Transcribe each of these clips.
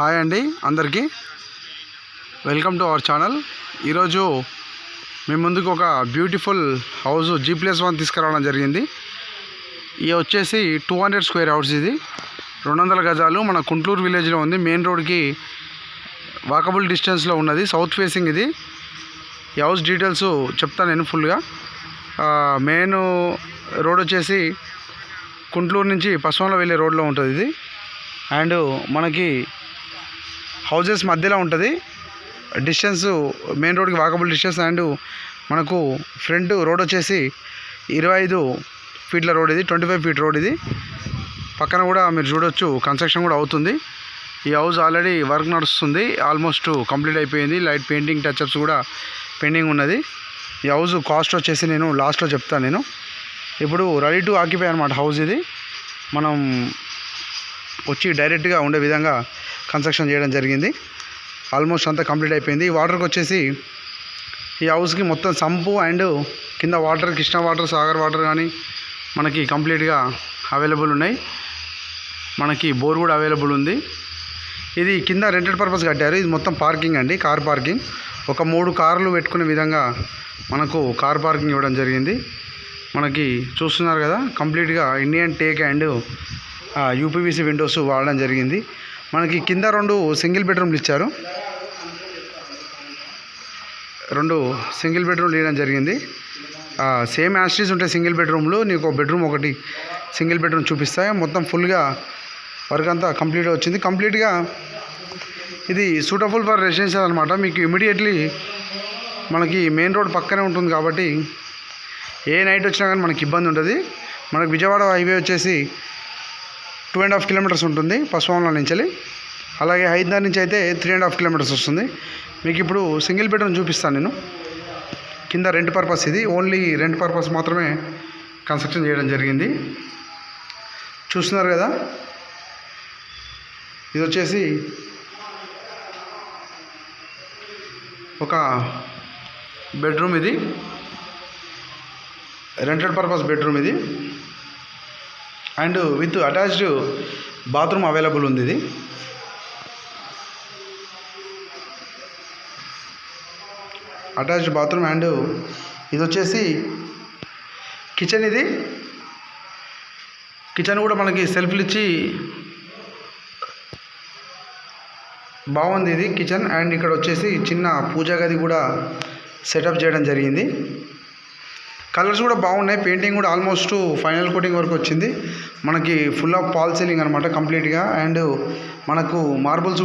Hi అండి అందరికీ welcome to our channel. ఈరోజు మీ ముందుకు ఒక బ్యూటిఫుల్ హౌస్ G+1 తీసుకురావడం జరిగింది. ఇది వచ్చేసి 200 స్క్వేర్ హౌస్. ఇది 200 గజాలు మన కుంట్లూరు విలేజ్లో ఉంది. మెయిన్ రోడ్కి వాకబుల్ డిస్టెన్స్లో ఉన్నది. సౌత్ ఫేసింగ్ ఇది. ఈ హౌస్ డీటెయిల్స్ చెప్తాను నేను ఫుల్గా. మెయిన్ రోడ్ వచ్చేసి కుంట్లూరు నుంచి పశ్చిమంలో వెళ్ళే రోడ్లో ఉంటుంది ఇది. అండ్ మనకి హౌజెస్ మధ్యలో ఉంటుంది. డిస్టెన్స్ మెయిన్ రోడ్కి వాకబుల్ డిస్టెన్స్. అండ్ మనకు ఫ్రంట్ రోడ్ వచ్చేసి 25 ఫీట్ల రోడ్ ఇది, 25 ఫీట్ రోడ్ ఇది. పక్కన కూడా మీరు చూడొచ్చు కన్స్ట్రక్షన్ కూడా అవుతుంది. ఈ హౌస్ ఆల్రెడీ వర్క్ నడుస్తుంది, ఆల్మోస్ట్ కంప్లీట్ అయిపోయింది. లైట్ పెయింటింగ్ టచ్అప్స్ కూడా పెండింగ్ ఉన్నది. ఈ హౌస్ కాస్ట్ వచ్చేసి నేను లాస్ట్లో చెప్తాను. నేను ఇప్పుడు రెడీ టు ఆక్యుపై అనమాట హౌస్ ఇది. మనం వచ్చి డైరెక్ట్గా ఉండే విధంగా కన్స్ట్రక్షన్ చేయడం జరిగింది. ఆల్మోస్ట్ అంతా కంప్లీట్ అయిపోయింది. ఈ వాటర్కి వచ్చేసి ఈ హౌస్కి మొత్తం సంపు అండ్ కింద water, Krishna water, Sagar water కానీ మనకి కంప్లీట్గా అవైలబుల్ ఉన్నాయి. మనకి బోర్ కూడా అవైలబుల్ ఉంది. ఇది కింద రెంటెడ్ పర్పస్ కట్టారు. ఇది మొత్తం పార్కింగ్ అండి, కార్ పార్కింగ్. ఒక 3 కార్లు పెట్టుకునే విధంగా మనకు కార్ పార్కింగ్ ఇవ్వడం జరిగింది. మనకి చూస్తున్నారు కదా, కంప్లీట్గా Indian teak and UPVC Windows వాడడం జరిగింది. మనకి కింద 2 సింగిల్ బెడ్రూమ్లు ఇచ్చారు. 2 సింగిల్ బెడ్రూమ్లు ఇవ్వడం జరిగింది. సేమ్ యాస్టీస్ ఉంటాయి సింగిల్ బెడ్రూమ్లు. నీకు ఒక బెడ్రూమ్ ఒకటి సింగిల్ బెడ్రూమ్ చూపిస్తాయి. మొత్తం ఫుల్గా వర్క్ అంతా కంప్లీట్గా వచ్చింది. కంప్లీట్గా ఇది సూటబుల్ ఫర్ రెసిడెన్షియల్ అనమాట. మీకు ఇమీడియట్లీ మనకి మెయిన్ రోడ్ పక్కనే ఉంటుంది కాబట్టి ఏ నైట్ వచ్చినా కానీ మనకి ఇబ్బంది ఉంటుంది. మనకు విజయవాడ హైవే వచ్చేసి 2.5 కిలోమీటర్స్ ఉంటుంది పశ్చిమంలో నుంచి. అలాగే హైదరాబాద్ నుంచి అయితే 3.5 కిలోమీటర్స్ వస్తుంది. మీకు ఇప్పుడు సింగిల్ బెడ్రూమ్ చూపిస్తాను నేను. కింద రెంట్ పర్పస్, ఇది ఓన్లీ రెంట్ పర్పస్ మాత్రమే కన్స్ట్రక్షన్ చేయడం జరిగింది. చూస్తున్నారు కదా, ఇది వచ్చేసి ఒక బెడ్రూమ్. ఇది రెంటెడ్ పర్పస్ బెడ్రూమ్ ఇది. And with attached bathroom available ఉంది. ఇది అటాచ్డ్ బాత్రూమ్. అండ్ ఇది వచ్చేసి కిచెన్. ఇది కిచెన్ కూడా మనకి సెల్ఫ్లు ఇచ్చి బాగుంది ఇది కిచెన్. అండ్ ఇక్కడ వచ్చేసి చిన్న పూజా గది కూడా సెటప్ చేయడం జరిగింది. కలర్స్ కూడా బాగున్నాయి. పెయింటింగ్ కూడా ఆల్మోస్ట్ ఫైనల్ కోటింగ్ వరకు వచ్చింది. మనకి ఫుల్ ఆఫ్ పాల్ సీలింగ్ అనమాట కంప్లీట్గా. అండ్ మనకు మార్బుల్స్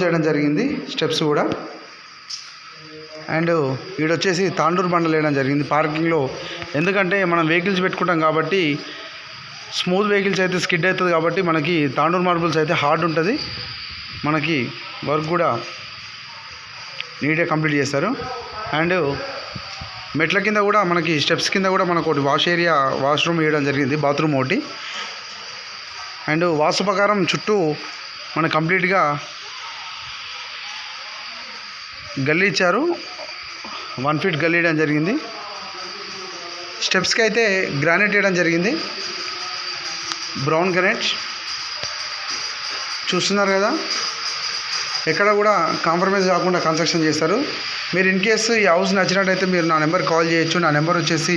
వేయడం జరిగింది, స్టెప్స్ కూడా. అండ్ వీడొచ్చేసి తాండూరు బండలు వేయడం జరిగింది పార్కింగ్లో. ఎందుకంటే మనం వెహికల్స్ పెట్టుకుంటాం కాబట్టి స్మూత్ వెహికల్స్ అయితే స్కిడ్ అవుతుంది కాబట్టి మనకి తాండూరు మార్బుల్స్ అయితే హార్డ్ ఉంటుంది. మనకి వర్క్ కూడా నీట్గా కంప్లీట్ చేస్తారు. అండ్ మెట్ల కింద కూడా మనకి స్టెప్స్ కింద కూడా మనకు ఒకటి వాష్రూమ్ వేయడం జరిగింది, బాత్రూమ్ ఒకటి. అండ్ వాస్తు ప్రకారం చుట్టూ మనకు కంప్లీట్గా గల్లీ ఇచ్చారు. 1 ఫీట్ గల్లీ వేయడం జరిగింది. స్టెప్స్కి అయితే గ్రానైట్ వేయడం జరిగింది, బ్రౌన్ గ్రానైట్. చూస్తున్నారు కదా, ఎక్కడ కూడా కాంప్రమైజ్ కాకుండా కన్స్ట్రక్షన్ చేస్తారు. మీరు ఇన్ కేసు ఈ హౌస్ నచ్చినట్టయితే మీరు నా నెంబర్ కాల్ చేయొచ్చు. నా నెంబర్ వచ్చేసి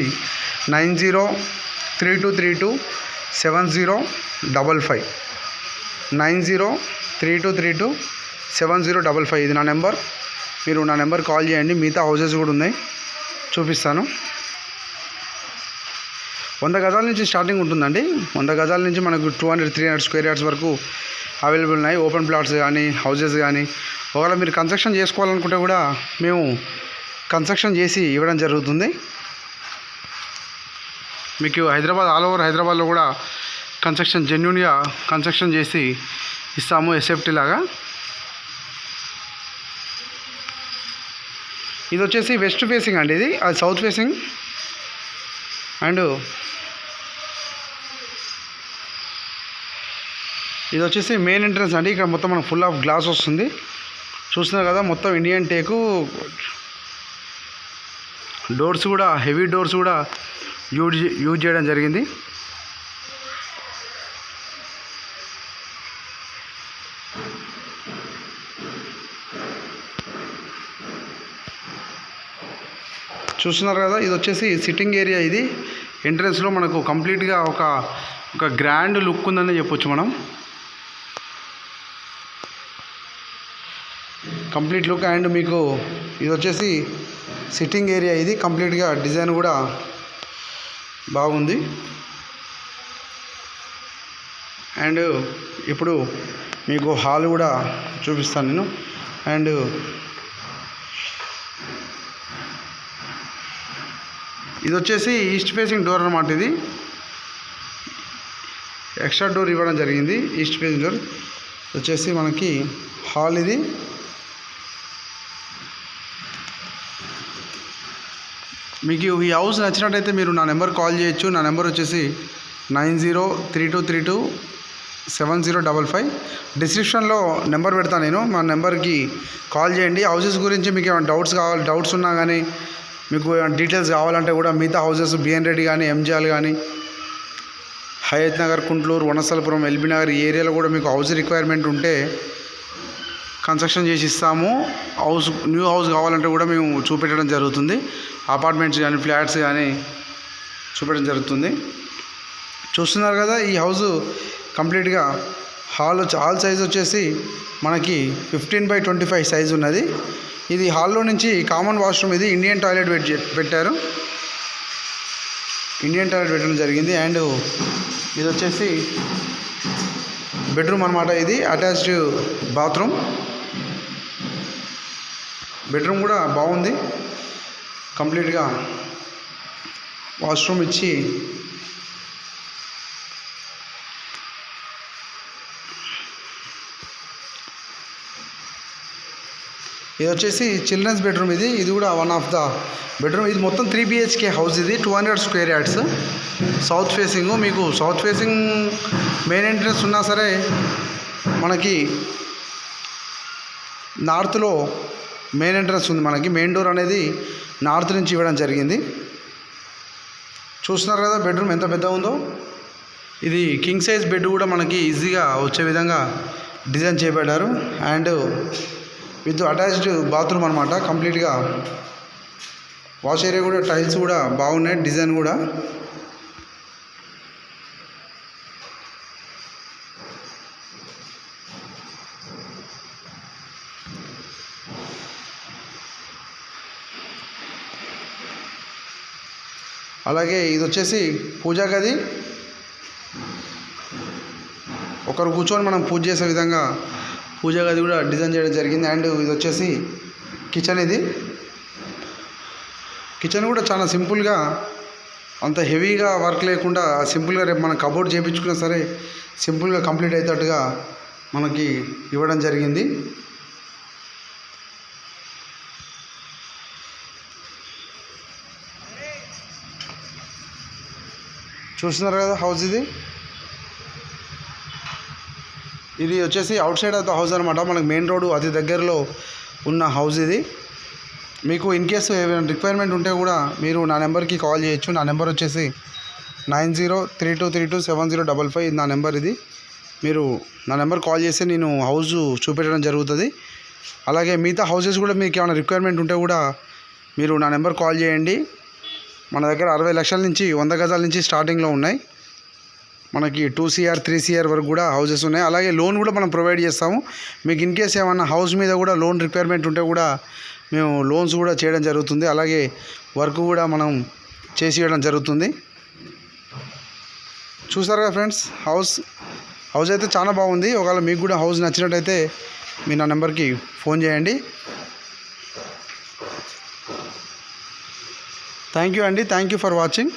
9032327055 9032327055. ఇది నా నెంబర్. మీరు నా నెంబర్ కాల్ చేయండి. మిగతా హౌసెస్ కూడా ఉన్నాయి, చూపిస్తాను. 100 గజాల నుంచి స్టార్టింగ్ ఉంటుందండి. 100 గజాల నుంచి మనకు 200-300 స్క్వేర్ యార్డ్స్ వరకు అవైలబుల్ ఉన్నాయి. ఓపెన్ ప్లాట్స్ కానీ హౌజెస్ కానీ. ఒకవేళ మీరు కన్స్ట్రక్షన్ చేసుకోవాలనుకుంటే కూడా మేము కన్స్ట్రక్షన్ చేసి ఇవ్వడం జరుగుతుంది. మీకు హైదరాబాద్, ఆల్ ఓవర్ హైదరాబాద్లో కూడా జెన్యూన్గా కన్స్ట్రక్షన్ చేసి ఇస్తాము, ఎస్ఎఫ్టీ లాగా. ఇది వచ్చేసి వెస్ట్ ఫేసింగ్ అండి, ఇది అది సౌత్ ఫేసింగ్. అండ్ ఇది వచ్చేసి మెయిన్ ఎంట్రన్స్ అండి. ఇక్కడ మొత్తం మనకు ఫుల్ ఆఫ్ గ్లాస్ వస్తుంది. చూస్తున్నారు కదా, మొత్తం ఇండియన్ టేకు. డోర్స్ కూడా హెవీ డోర్స్ కూడా యూజ్ చేయడం జరిగింది. చూస్తున్నారు కదా, ఇది వచ్చేసి సిట్టింగ్ ఏరియా. ఇది ఎంట్రన్స్లో మనకు కంప్లీట్గా ఒక గ్రాండ్ లుక్ ఉందని చెప్పొచ్చు మనం. Complete look. అండ్ మీకు ఇది వచ్చేసి సిట్టింగ్ ఏరియా. ఇది కంప్లీట్గా డిజైన్ కూడా బాగుంది. అండ్ ఇప్పుడు మీకు హాల్ కూడా చూపిస్తాను నేను. అండ్ ఇది వచ్చేసి ఈస్ట్ ఫేసింగ్ డోర్ అన్నమాట. ఇది ఎక్స్ట్రా డోర్ ఇవ్వడం జరిగింది. ఈస్ట్ ఫేసింగ్ డోర్ వచ్చేసి మనకి హాల్. ఇది మీకు ఈ హౌస్ నచ్చినట్టయితే మీరు నా నెంబర్ కాల్ చేయొచ్చు. నా నెంబర్ వచ్చేసి 9032327055. డిస్క్రిప్షన్లో నెంబర్ పెడతాను నేను. మా నెంబర్కి కాల్ చేయండి. హౌసెస్ గురించి మీకు ఏమైనా డౌట్స్ ఉన్నా కానీ, మీకు డీటెయిల్స్ కావాలంటే కూడా మిగతా హౌసెస్ బిఎన్ రెడ్డి కానీ, ఎంజిఆర్ కానీ, హయత్ నగర్, కుంట్లూరు, వనస్థలపురం, ఎల్బీ నగర్ ఈ ఏరియాలో కూడా మీకు హౌస్ రిక్వైర్మెంట్ ఉంటే కన్స్ట్రక్షన్ చేసి ఇస్తాము. న్యూ హౌస్ కావాలంటే కూడా మేము చూపెట్టడం జరుగుతుంది. అపార్ట్మెంట్స్ కానీ, ఫ్లాట్స్ కానీ చూపెట్టడం జరుగుతుంది. చూస్తున్నారు కదా, ఈ హౌస్ కంప్లీట్గా హాల్ సైజ్ వచ్చేసి మనకి 15x25 సైజు ఉన్నది. ఇది హాల్లో నుంచి కామన్ వాష్రూమ్. ఇది ఇండియన్ టాయిలెట్ పెట్టారు. ఇండియన్ టాయిలెట్ పెట్టడం జరిగింది. అండ్ ఇది వచ్చేసి బెడ్రూమ్ అనమాట. ఇది అటాచ్డ్ బాత్రూమ్. బెడ్రూమ్ కూడా బాగుంది. కంప్లీట్గా వాష్రూమ్ ఇచ్చి ఇది వచ్చేసి చిల్డ్రన్స్ బెడ్రూమ్. ఇది కూడా వన్ ఆఫ్ ద బెడ్రూమ్. ఇది మొత్తం 3 BHK హౌస్. ఇది 200 స్క్వేర్ యార్డ్స్. South facing. మీకు సౌత్ ఫేసింగ్ మెయిన్ ఎంట్రన్స్ ఉన్నా సరే మనకి నార్త్లో మెయిన్ ఎంట్రన్స్ ఉంది. మనకి మెయిన్ డోర్ అనేది నార్త్ నుంచి ఇవ్వడం జరిగింది. చూస్తున్నారు కదా బెడ్రూమ్ ఎంత పెద్ద ఉందో. ఇది కింగ్ సైజ్ బెడ్ కూడా మనకి ఈజీగా వచ్చే విధంగా డిజైన్ చేయబడ్డారు. అండ్ విత్ అటాచ్డ్ బాత్రూమ్ అనమాట. కంప్లీట్గా వాష్ ఏరియా కూడా టైల్స్ కూడా బాగున్నాయి. డిజైన్ కూడా అలాగే ఇది వచ్చేసి పూజా గది. ఒకరు కూర్చొని మనం పూజ చేసే విధంగా పూజా గది కూడా డిజైన్ చేయడం జరిగింది. అండ్ ఇది వచ్చేసి కిచెన్. ఇది కిచెన్ కూడా చాలా సింపుల్గా, అంత హెవీగా వర్క్ లేకుండా సింపుల్గా రేపు మనం కబోర్డ్ చేయించుకున్నా సరే సింపుల్గా కంప్లీట్ అయ్యేటట్టుగా మనకి ఇవ్వడం జరిగింది. చూస్తున్నారు కదా హౌస్. ఇది వచ్చేసి out side of the house అనమాట. మనకు మెయిన్ రోడ్డు అతి దగ్గరలో ఉన్న హౌస్. ఇది మీకు ఇన్ కేసు ఏమైనా రిక్వైర్మెంట్ ఉంటే కూడా మీరు నా నెంబర్కి కాల్ చేయొచ్చు. నా నెంబర్ వచ్చేసి 9032327055. ఇది నా నెంబర్. ఇది మీరు నా నెంబర్ కాల్ చేస్తే నేను హౌస్ చూపెట్టడం జరుగుతుంది. అలాగే మిగతా హౌసెస్ కూడా మీకు ఏమైనా రిక్వైర్మెంట్ ఉంటే కూడా మీరు నా నెంబర్ కాల్ చేయండి. మన దగ్గర 60 లక్షల నుంచి 100 గజాల నుంచి స్టార్టింగ్లో ఉన్నాయి. మనకి 2 CR 3 CR వరకు కూడా హౌసెస్ ఉన్నాయి. అలాగే లోన్ కూడా మనం ప్రొవైడ్ చేస్తాము. మీకు ఇన్ కేస్ ఏమన్నా హౌస్ మీద కూడా లోన్ రిక్వైర్మెంట్ ఉంటే కూడా మేము లోన్స్ కూడా చేయడం జరుగుతుంది. అలాగే వర్క్ కూడా మనం చేసి ఇవ్వడం జరుగుతుంది. చూసారు కదా ఫ్రెండ్స్, హౌస్ అయితే చాలా బాగుంది. ఒకవేళ మీకు కూడా హౌస్ నచ్చినట్టయితే మీరు నా నెంబర్కి ఫోన్ చేయండి. థ్యాంక్ యూ అండి. Thank you for watching.